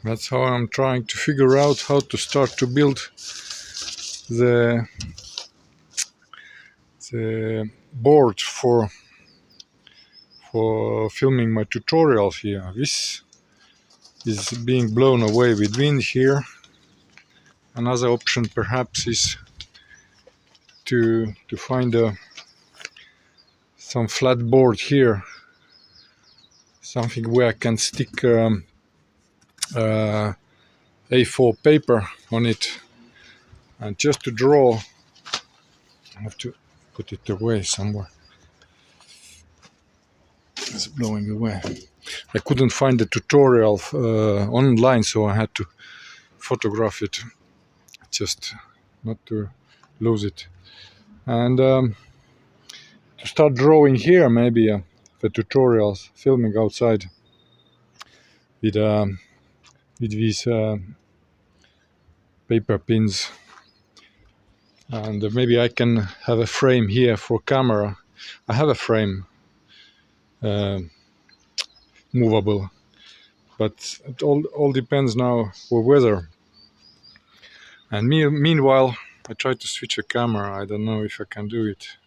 That's how I'm trying to figure out how to start to build the board for filming my tutorials here. This is being blown away with wind here. Another option perhaps is to find some flat board here, something where I can stick A4 paper on it, and just to draw I have to put it away somewhere. It's blowing away. I couldn't find the tutorial online, so I had to photograph it just not to lose it. And to start drawing here, maybe the tutorials, filming outside with these paper pins. And maybe I can have a frame here for camera. I have a frame, movable, but it all depends now for weather. And meanwhile, I try to switch a camera. I don't know if I can do it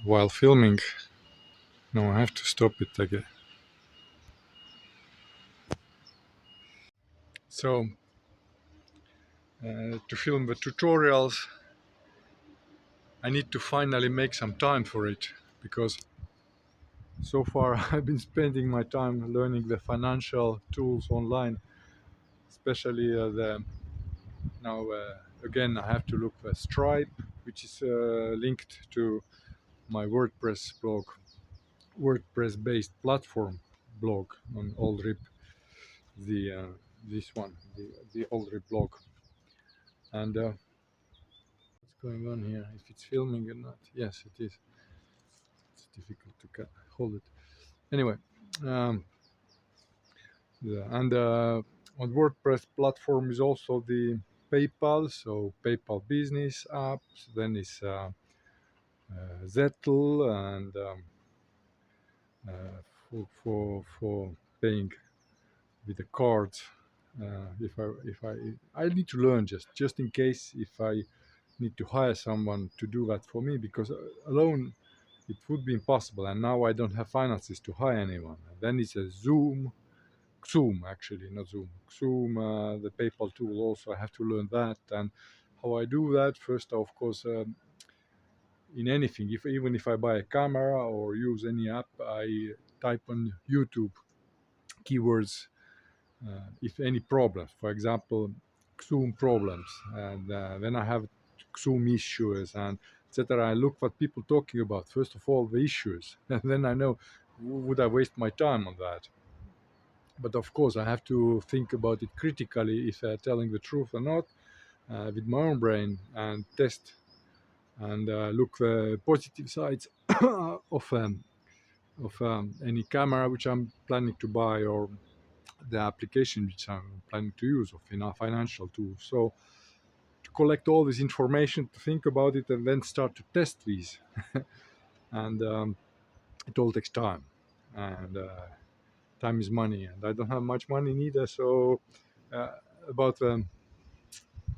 while filming. No, I have to stop it again. So, to film the tutorials, I need to finally make some time for it, because so far I've been spending my time learning the financial tools online, especially now again I have to look for Stripe, which is linked to my WordPress blog, WordPress based platform blog on Aldrip, this one, the Aldrip blog. And what's going on here, if it's filming or not? Yes, it is. It's difficult to hold it anyway. um, yeah, and on WordPress platform is also the PayPal, so PayPal business apps, then is Zettel, and for paying with the cards. If I need to learn, just in case if I need to hire someone to do that for me, because alone it would be impossible, and now I don't have finances to hire anyone. And then it's a Xoom, actually, not Zoom. Xoom, the PayPal tool also, I have to learn that. And how I do that, first, of course, in anything, even if I buy a camera or use any app, I type on YouTube keywords, if any problems, for example, Xoom problems, and then I have Xoom issues, and etc. I look what people talking about, first of all, the issues, and then I know, would I waste my time on that? But of course, I have to think about it critically, if they're telling the truth or not, with my own brain, and test and look the positive sides of any camera which I'm planning to buy, or the application which I'm planning to use of financial tools. So to collect all this information, to think about it, and then start to test these. And it all takes time, and time is money, and I don't have much money neither. So uh, about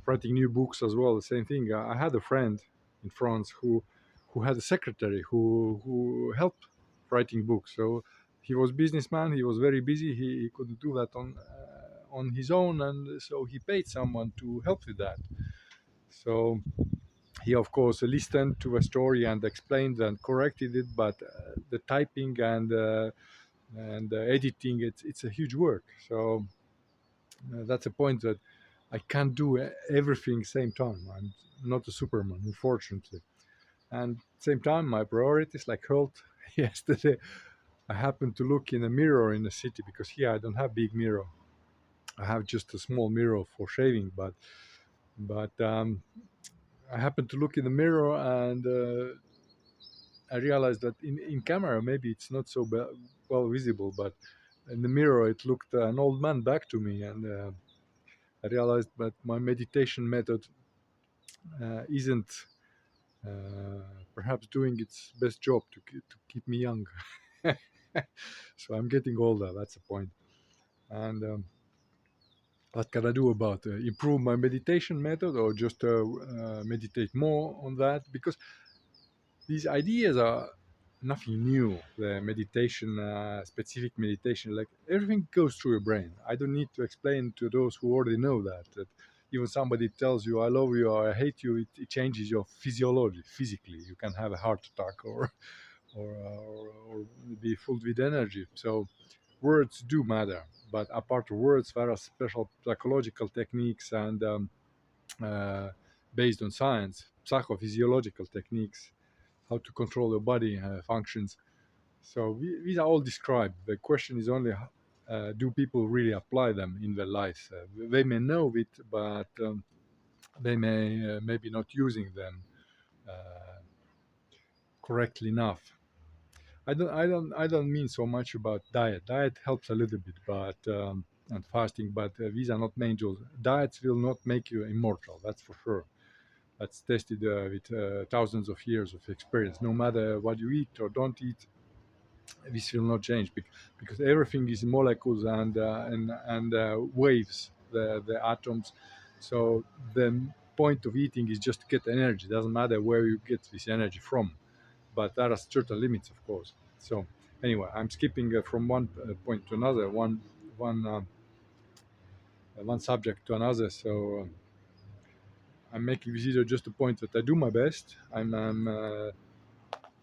writing new books as well, the same thing. I had a friend in France who had a secretary who helped writing books. So he was businessman. He was very busy. He couldn't do that on his own, and so he paid someone to help with that. So he, of course, listened to a story and explained and corrected it, but the typing and editing, it's a huge work. So that's a point that I can't do everything same time. I'm not a Superman, unfortunately. And same time, my priorities, like health. Yesterday, I happened to look in a mirror in the city, because here I don't have big mirror. I have just a small mirror for shaving, but I happened to look in the mirror, and I realized that in camera maybe it's not so well visible, but in the mirror it looked an old man back to me, and I realized that my meditation method isn't perhaps doing its best job to keep me young. So I'm getting older. That's the point. And what can I do about improve my meditation method, or just meditate more on that? Because these ideas are nothing new. The meditation, specific meditation, like everything goes through your brain. I don't need to explain to those who already know that. That even somebody tells you "I love you" or "I hate you," it changes your physiology. Physically, you can have a heart attack, or be full with energy. So words do matter. But apart from words, there are special psychological techniques and uh, based on science, psychophysiological techniques, how to control your body functions. So these are all described. The question is only, do people really apply them in their lives? They may know it, but they may maybe not using them uh, correctly enough. I don't mean so much about diet. Diet helps a little bit, but and fasting, but these are not main goals. Diets will not make you immortal. That's for sure. That's tested with thousands of years of experience. No matter what you eat or don't eat, this will not change because everything is molecules and waves, the atoms. So the point of eating is just to get energy. It doesn't matter where you get this energy from, but there are certain limits, of course. So anyway, I'm skipping from one point to another, one subject to another. So I'm making this video just a point that I do my best. I'm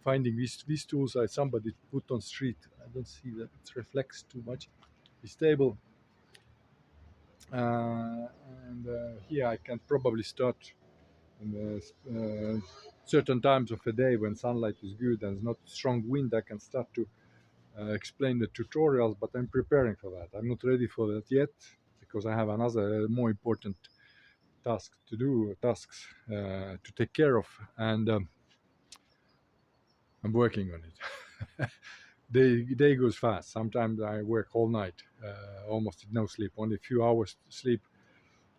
finding these tools that somebody put on street. I don't see that it reflects too much. It's stable, and here I can probably start in certain times of the day when sunlight is good and not strong wind. I can start to explain the tutorials, but I'm preparing for that. I'm not ready for that yet because I have another more important tasks to take care of, and I'm working on it. Day goes fast. Sometimes I work all night, almost no sleep, only a few hours sleep,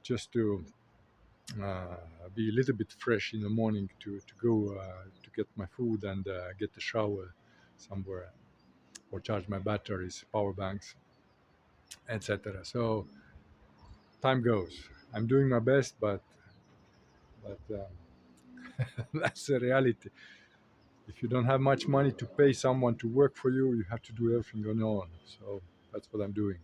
just to uh, be a little bit fresh in the morning to go to get my food and get a shower somewhere, or charge my batteries, power banks, etc. So time goes. I'm doing my best, but that's the reality. If you don't have much money to pay someone to work for you, you have to do everything on your own. So that's what I'm doing.